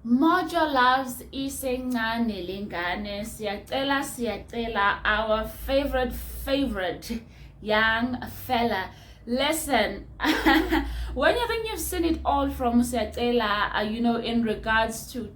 Mojo loves Isencane Lengane. Siyacela, our favorite young fella. Listen, when you think you've seen it all from Siyacela, in regards to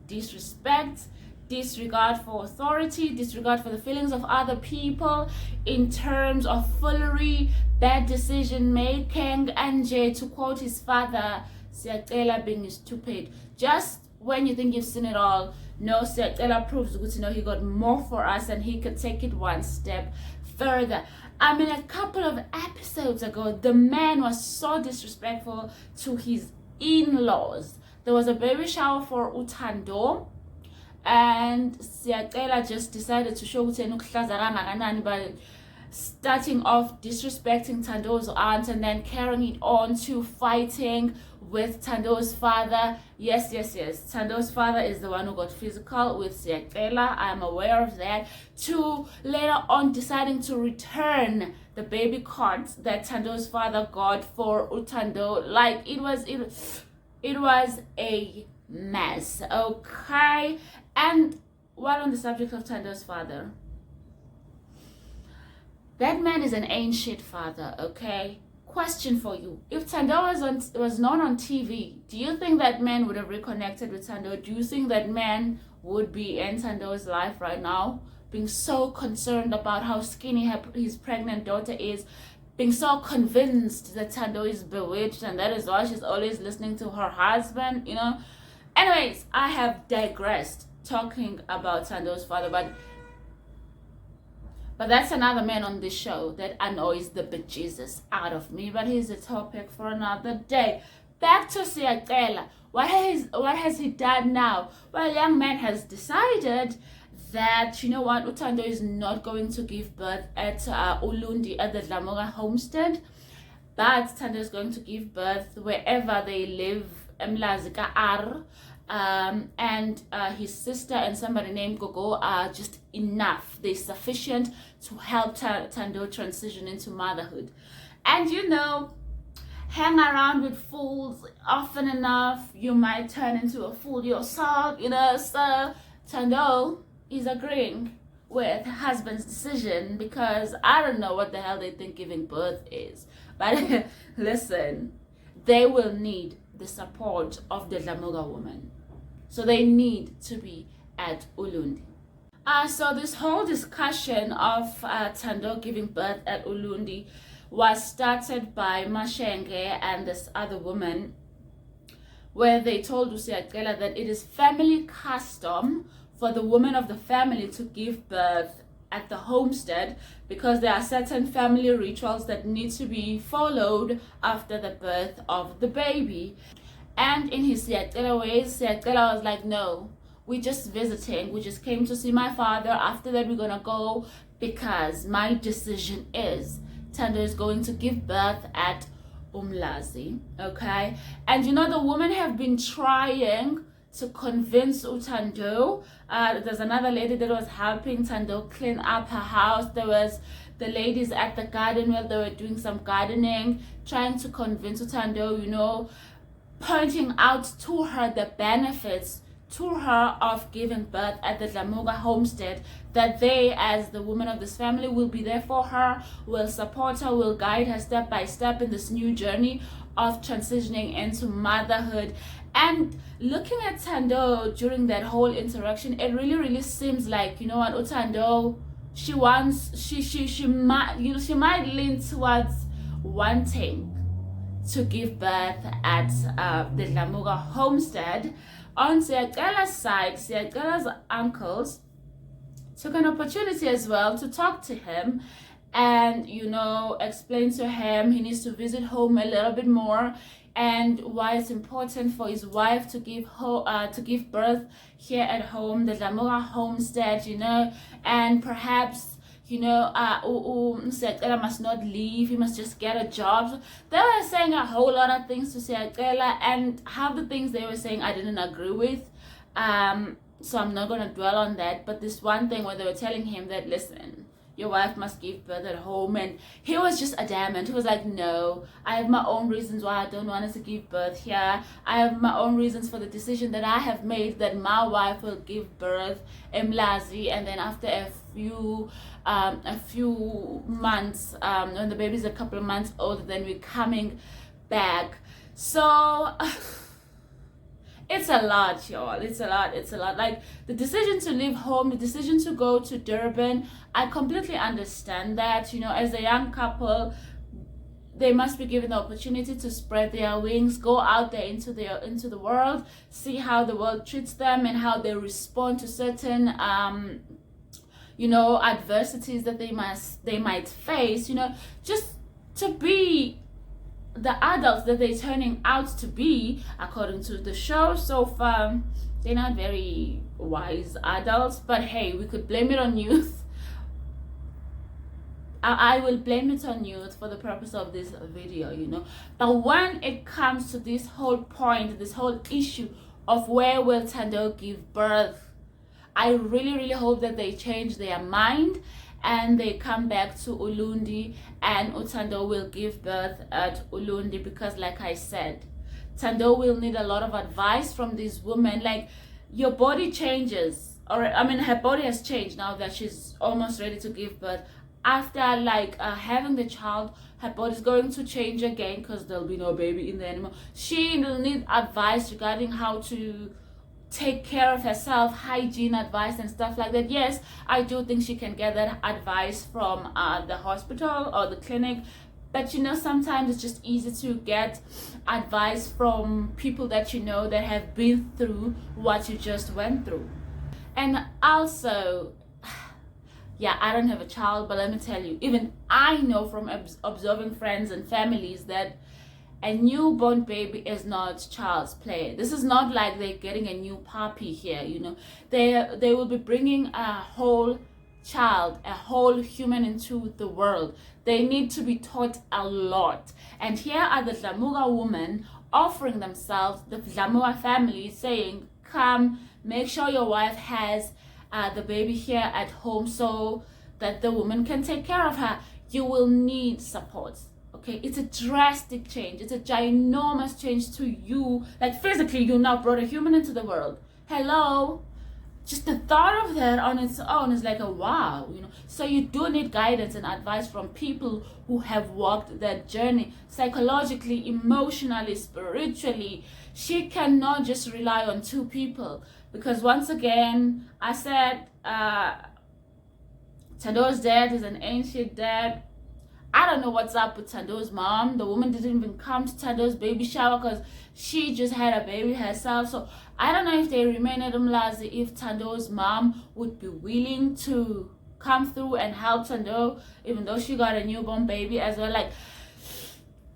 disregard for authority, disregard for the feelings of other people, in terms of foolery, bad decision making, and to quote his father, Siyacela being stupid. Just when you think you've seen it all, no, Siyacela proves he got more for us and he could take it one step further. I mean, a couple of episodes ago, the man was so disrespectful to his in-laws. There was a baby shower for Thando, and Siyacela just decided to show by starting off disrespecting Thando's aunt and then carrying it on to fighting with Thando's father. Yes. Thando's father is the one who got physical with Siyacela. I am aware of that. To later on deciding to return the baby cot that Thando's father got for Thando. Like it was a mess. Okay. And while on the subject of Thando's father, that man is an ancient father, okay? Question for you. If Thando was known on TV, do you think that man would have reconnected with Thando? Do you think that man would be in Thando's life right now? Being so concerned about how skinny his pregnant daughter is, being so convinced that Thando is bewitched and that is why she's always listening to her husband, Anyways, I have digressed talking about Thando's father, but that's another man on this show that annoys the bejesus out of me. But here's a topic for another day. Back to Siyacela. What has he done now? Well, a young man has decided that, Thando is not going to give birth at Ulundi at the Dlamoga homestead, but Thando is going to give birth wherever they live, Emlazika Ar. And his sister and somebody named Gogo are just enough. They're sufficient to help Thando transition into motherhood. And hang around with fools often enough, you might turn into a fool yourself, So Thando is agreeing with her husband's decision because I don't know what the hell they think giving birth is. But listen, they will need the support of the Dlamoga woman. So they need to be at Ulundi. So this whole discussion of Thando giving birth at Ulundi was started by Mashenge and this other woman, where they told Siyacela that it is family custom for the woman of the family to give birth at the homestead because there are certain family rituals that need to be followed after the birth of the baby. And in his Siyacela ways, Siyacela was like, no, we're just visiting. We just came to see my father. After that, we're going to go because my decision is Thando is going to give birth at Umlazi. Okay? And the women have been trying to convince Thando. There's another lady that was helping Thando clean up her house. There was the ladies at the garden where they were doing some gardening, trying to convince Thando, pointing out to her the benefits to her of giving birth at the Dlamoga homestead, that they, as the woman of this family, will be there for her, will support her, will guide her step by step in this new journey of transitioning into motherhood. And looking at Thando during that whole interaction, it really seems like, Thando, she might lean towards wanting to give birth at the Dlamoga homestead. On Siyacela's side, Siyacela's uncles took an opportunity as well to talk to him and, explain to him he needs to visit home a little bit more and why it's important for his wife to give birth here at home, the Dlamoga homestead, and perhaps Siyacela must not leave, he must just get a job. They were saying a whole lot of things to Siyacela, and half the things they were saying I didn't agree with. So I'm not going to dwell on that. But this one thing where they were telling him that, listen, your wife must give birth at home. And he was just adamant. He was like, no, I have my own reasons why I don't want us to give birth here. I have my own reasons for the decision that I have made that my wife will give birth in Mlazi, and then after a few months, when the baby's a couple of months older, then we're coming back. So it's a lot, y'all. It's a lot. Like, the decision to leave home, the decision to go to Durban, I completely understand that. You know, as a young couple, they must be given the opportunity to spread their wings, go out there into the world, see how the world treats them and how they respond to certain adversities that they might face, just to be the adults that they're turning out to be. According to the show so far, they're not very wise adults, but hey, we could blame it on youth. I will blame it on youth for the purpose of this video, but when it comes to this whole point, this whole issue of where will Thando give birth, I really hope that they change their mind and they come back to Ulundi, and Thando will give birth at Ulundi, because like I said, Thando will need a lot of advice from this woman. Like, your body changes, or her body has changed now that she's almost ready to give birth. After having the child, her body's going to change again because there'll be no baby in there anymore. She will need advice regarding how to take care of herself, hygiene advice and stuff like that. Yes, I do think she can get that advice from the hospital or the clinic, but sometimes it's just easy to get advice from people that that have been through what you just went through. And also, yeah, I don't have a child, but let me tell you, even I know from observing friends and families that a newborn baby is not child's play. This is not like they're getting a new puppy here, They will be bringing a whole child, a whole human into the world. They need to be taught a lot. And here are the Dlamuga women offering themselves, the Dlamuga family, saying, come, make sure your wife has the baby here at home so that the woman can take care of her. You will need support. Okay, it's a drastic change. It's a ginormous change to you. Like, physically, you now brought a human into the world. Hello? Just the thought of that on its own is like a wow, So you do need guidance and advice from people who have walked that journey psychologically, emotionally, spiritually. She cannot just rely on two people, because once again, I said, Thando's dad is an ancient dad. I don't know what's up with Thando's mom. The woman didn't even come to Thando's baby shower because she just had a baby herself. So I don't know if they remain at Mlazi, if Thando's mom would be willing to come through and help Thando, even though she got a newborn baby as well. Like,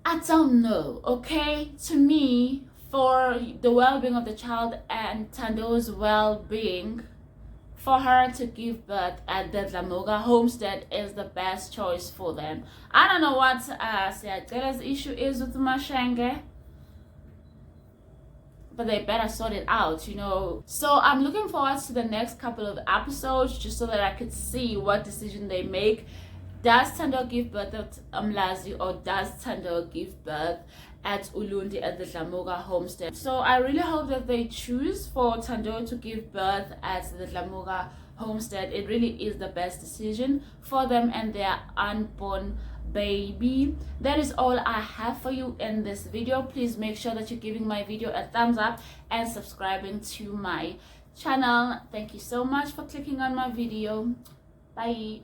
I don't know, okay? To me, for the well-being of the child and Thando's well-being, for her to give birth at the Dlamuga homestead is the best choice for them. I don't know what Siyacela's issue is with Mashenge, but they better sort it out, So I'm looking forward to the next couple of episodes, just so that I could see what decision they make. Does Thando give birth at Mlazi, or does Thando give birth at Ulundi at the Dlamuga homestead? So I really hope that they choose for Thando to give birth at the Dlamuga homestead. It really is the best decision for them and their unborn baby. That is all I have for you in this video. Please make sure that you're giving my video a thumbs up and subscribing to my channel. Thank you so much for clicking on my video. Bye.